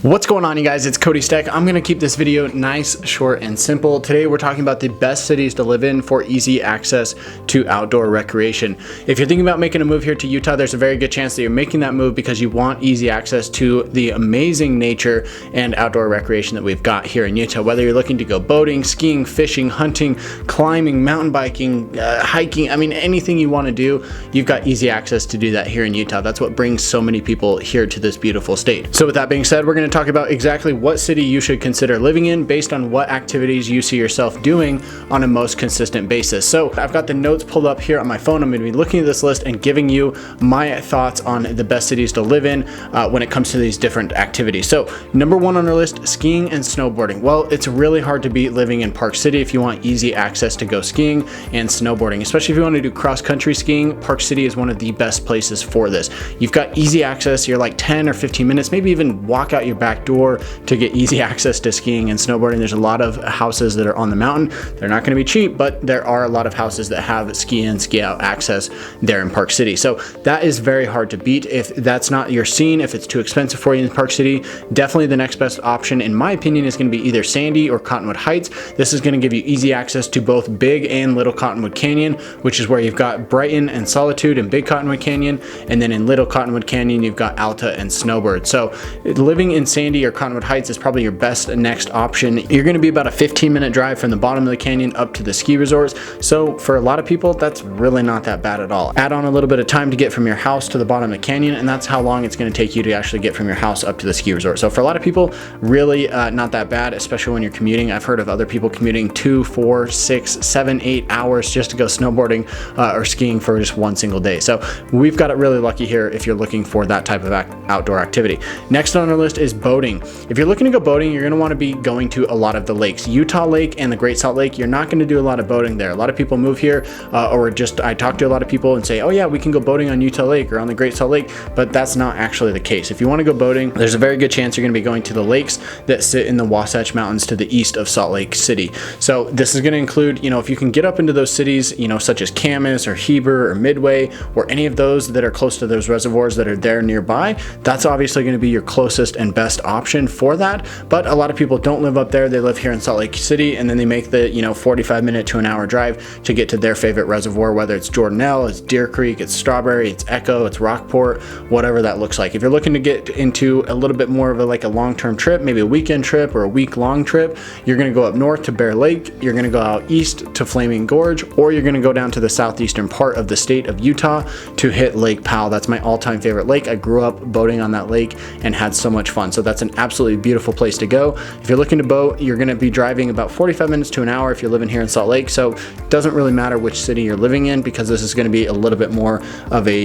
What's going on, you guys? It's Cody Steck. I'm gonna keep this video nice, short, and simple. Today we're talking about the best cities to live in for easy access to outdoor recreation. If you're thinking about making a move here to Utah, there's a very good chance that you're making that move because you want easy access to the amazing nature and outdoor recreation that we've got here in Utah. Whether you're looking to go boating, skiing, fishing, hunting, climbing, mountain biking, hiking, I mean, anything you want to do, you've got easy access to do that here in Utah. That's what brings so many people here to this beautiful state. So with that being said, we're going to talk about exactly what city you should consider living in based on what activities you see yourself doing on a most consistent basis. So I've got the notes pulled up here on my phone. I'm going to be looking at this list and giving you my thoughts on the best cities to live in when it comes to these different activities. So number one on our list, skiing and snowboarding. Well, it's really hard to beat living in Park City if you want easy access to go skiing and snowboarding, especially if you want to do cross-country skiing. Park City is one of the best places for this. You've got easy access. You're like 10 or 15 minutes, maybe even walk out your back door to get easy access to skiing and snowboarding. There's a lot of houses that are on the mountain. They're not going to be cheap, but there are a lot of houses that have ski in, ski out access there in Park City. So that is very hard to beat. If that's not your scene, if it's too expensive for you in Park City, definitely the next best option, in my opinion, is going to be either Sandy or Cottonwood Heights. This is going to give you easy access to both Big and Little Cottonwood Canyon, which is where you've got Brighton and Solitude and Big Cottonwood Canyon. And then in Little Cottonwood Canyon, you've got Alta and Snowbird. So living in Sandy or Cottonwood Heights is probably your best next option. You're going to be about a 15-minute drive from the bottom of the canyon up to the ski resorts. So for a lot of people, that's really not that bad at all. Add on a little bit of time to get from your house to the bottom of the canyon, and that's how long it's going to take you to actually get from your house up to the ski resort. So for a lot of people, really not that bad, especially when you're commuting. I've heard of other people commuting 2, 4, 6, 7, 8 hours just to go snowboarding or skiing for just one single day. So we've got it really lucky here if you're looking for that type of outdoor activity. Next on our list is boating. If you're looking to go boating, you're going to want to be going to a lot of the lakes. Utah Lake and the Great Salt Lake, you're not going to do a lot of boating there. A lot of people move here I talk to a lot of people and say, oh yeah, we can go boating on Utah Lake or on the Great Salt Lake, but that's not actually the case. If you want to go boating, there's a very good chance you're going to be going to the lakes that sit in the Wasatch Mountains to the east of Salt Lake City. So this is going to include, if you can get up into those cities, such as Camas or Heber or Midway or any of those that are close to those reservoirs that are there nearby, that's obviously going to be your closest and best option for that. But a lot of people don't live up there. They live here in Salt Lake City, and then they make the 45-minute to an hour drive to get to their favorite reservoir, whether it's Jordanelle, it's Deer Creek, it's Strawberry, it's Echo, it's Rockport, whatever that looks like. If you're looking to get into a little bit more of a long-term trip, maybe a weekend trip or a week-long trip, you're going to go up north to Bear Lake, you're going to go out east to Flaming Gorge, or you're going to go down to the southeastern part of the state of Utah to hit Lake Powell. That's my all-time favorite lake. I grew up boating on that lake and had so much fun. So that's an absolutely beautiful place to go. If you're looking to boat, you're going to be driving about 45 minutes to an hour if you're living here in Salt Lake. So it doesn't really matter which city you're living in, because this is going to be a little bit more of a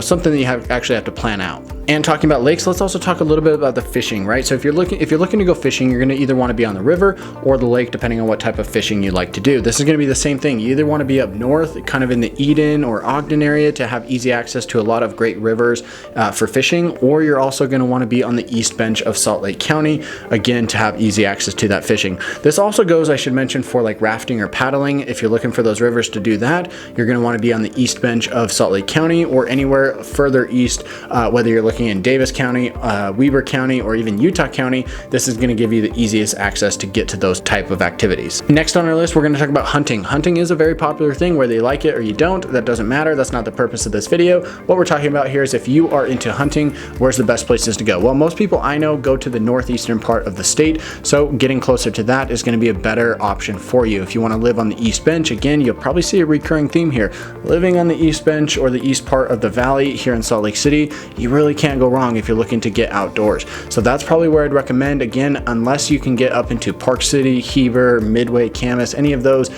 something that you actually have to plan out. And talking about lakes, let's also talk a little bit about the fishing, right? So if you're looking to go fishing, you're going to either want to be on the river or the lake, depending on what type of fishing you like to do. This is going to be the same thing. You either want to be up north, kind of in the Eden or Ogden area, to have easy access to a lot of great rivers for fishing, or you're also going to want to be on the east bench of Salt Lake County, again, to have easy access to that fishing. This also goes, I should mention, for like rafting or paddling. If you're looking for those rivers to do that, you're going to want to be on the east bench of Salt Lake County or anywhere further east, whether you're looking in Davis County, Weber County, or even Utah County. This is going to give you the easiest access to get to those type of activities. Next on our list, we're going to talk about hunting. Hunting is a very popular thing, whether you like it or you don't. That doesn't matter. That's not the purpose of this video. What we're talking about here is if you are into hunting, where's the best places to go? Well, most people I know go to the northeastern part of the state, so getting closer to that is going to be a better option for you. If you want to live on the east bench, again, you'll probably see a recurring theme here. Living on the east bench or the east part of the valley here in Salt Lake City, you really can't go wrong if you're looking to get outdoors. So that's probably where I'd recommend, again, unless you can get up into Park City, Heber, Midway, Camas, any of those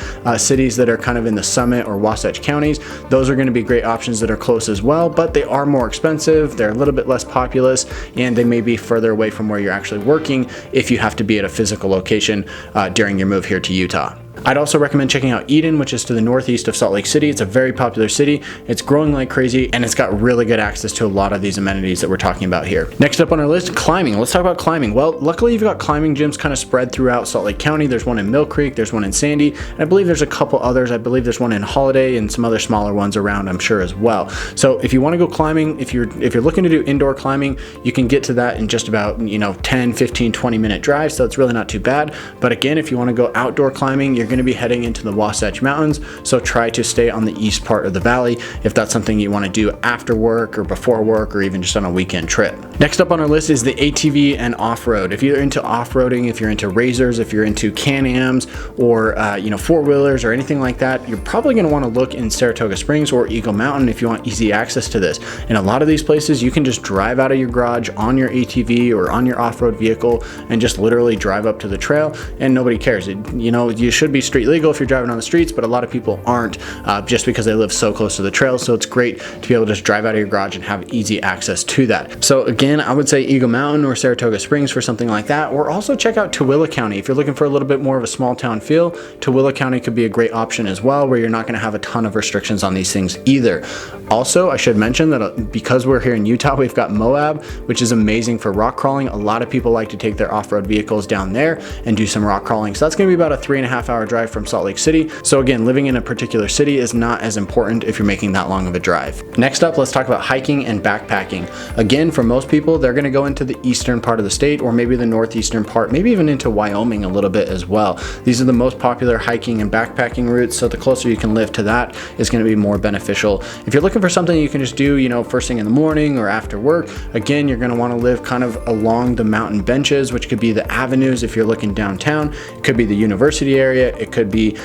cities that are kind of in the Summit or Wasatch counties. Those are going to be great options that are close as well, but they are more expensive, they're a little bit less populous, and they may be further away from where you're actually working if you have to be at a physical location during your move here to Utah. I'd also recommend checking out Eden, which is to the northeast of Salt Lake City. It's a very popular city. It's growing like crazy, and it's got really good access to a lot of these amenities that we're talking about here. Next up on our list, climbing. Let's talk about climbing. Well, luckily you've got climbing gyms kind of spread throughout Salt Lake County. There's one in Mill Creek, there's one in Sandy, and I believe there's a couple others. I believe there's one in Holiday and some other smaller ones around, I'm sure, as well. So if you want to go climbing, if you're looking to do indoor climbing, you can get to that in just about 10, 15, 20-minute drive, so it's really not too bad. But again, if you want to go outdoor climbing, you're going to be heading into the Wasatch Mountains, so try to stay on the east part of the valley if that's something you want to do after work or before work or even just on a weekend trip. Next up on our list is the ATV and off-road. If you're into off-roading, if you're into razors, if you're into Can-Ams or four-wheelers or anything like that, you're probably going to want to look in Saratoga Springs or Eagle Mountain if you want easy access to this. In a lot of these places, you can just drive out of your garage on your ATV or on your off-road vehicle and just literally drive up to the trail, and nobody cares. You should be street legal if you're driving on the streets, but a lot of people aren't just because they live so close to the trail. So it's great to be able to just drive out of your garage and have easy access to that. So again, I would say Eagle Mountain or Saratoga Springs for something like that, or also check out Tooele County. If you're looking for a little bit more of a small town feel, Tooele County could be a great option as well, where you're not going to have a ton of restrictions on these things either. Also, I should mention that because we're here in Utah, we've got Moab, which is amazing for rock crawling. A lot of people like to take their off-road vehicles down there and do some rock crawling. So that's going to be about a 3.5-hour drive from Salt Lake City. So again, living in a particular city is not as important if you're making that long of a drive. Next up, let's talk about hiking and backpacking. Again, for most people, they're going to go into the eastern part of the state or maybe the northeastern part, maybe even into Wyoming a little bit as well. These are the most popular hiking and backpacking routes, so the closer you can live to that is going to be more beneficial. If you're looking for something you can just do, first thing in the morning or after work, again, you're going to want to live kind of along the mountain benches, which could be the avenues if you're looking downtown. It could be the university area. It could be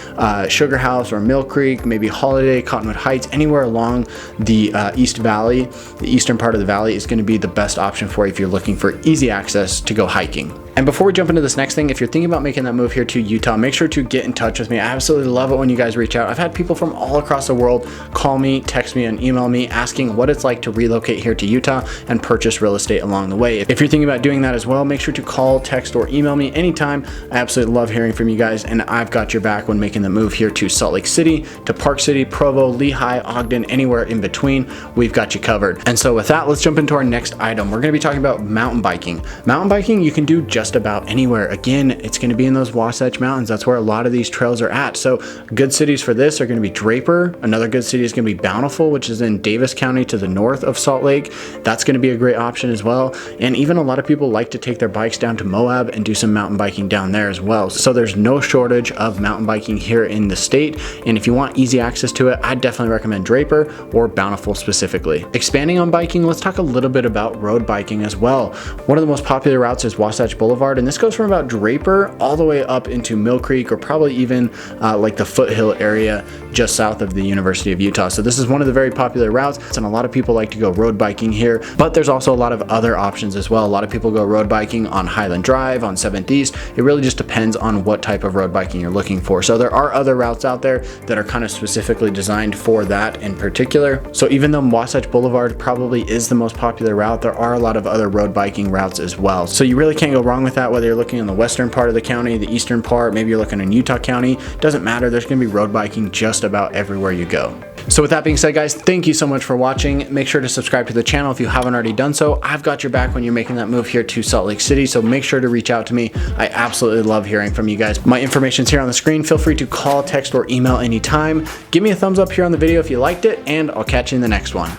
Sugar House or Mill Creek, maybe Holiday, Cottonwood Heights, anywhere along the East Valley. The eastern part of the valley is going to be the best option for you if you're looking for easy access to go hiking. And before we jump into this next thing, if you're thinking about making that move here to Utah, make sure to get in touch with me. I absolutely love it when you guys reach out. I've had people from all across the world call me, text me, and email me asking what it's like to relocate here to Utah and purchase real estate along the way. If you're thinking about doing that as well, make sure to call, text, or email me anytime. I absolutely love hearing from you guys, and I've got your back when making the move here to Salt Lake City, to Park City, Provo, Lehigh, Ogden, anywhere in between. We've got you covered. And so with that, let's jump into our next item. We're going to be talking about mountain biking. Mountain biking you can do just about anywhere. Again, it's going to be in those Wasatch Mountains. That's where a lot of these trails are at. So good cities for this are going to be Draper. Another good city is going to be Bountiful, which is in Davis County to the north of Salt Lake. That's going to be a great option as well. And even a lot of people like to take their bikes down to Moab and do some mountain biking down there as well. So there's no shortage of mountain biking here in the state. And if you want easy access to it, I'd definitely recommend Draper or Bountiful specifically. Expanding on biking, let's talk a little bit about road biking as well. One of the most popular routes is Wasatch Boulevard, and this goes from about Draper all the way up into Mill Creek, or probably even like the foothill area just south of the University of Utah. So this is one of the very popular routes, and a lot of people like to go road biking here, but there's also a lot of other options as well. A lot of people go road biking on Highland Drive, on 7th East. It really just depends on what type of road biking you're looking for. So there are other routes out there that are kind of specifically designed for that in particular. So even though Wasatch Boulevard probably is the most popular route, there are a lot of other road biking routes as well. So you really can't go wrong with that, whether you're looking in the western part of the county, the eastern part, maybe you're looking in Utah County. Doesn't matter, there's going to be road biking just about everywhere you go. So with that being said, guys, thank you so much for watching. Make sure to subscribe to the channel if you haven't already done so. I've got your back when you're making that move here to Salt Lake City, so make sure to reach out to me. I absolutely love hearing from you guys. My information's here on the screen. Feel free to call, text, or email anytime. Give me a thumbs up here on the video if you liked it, and I'll catch you in the next one.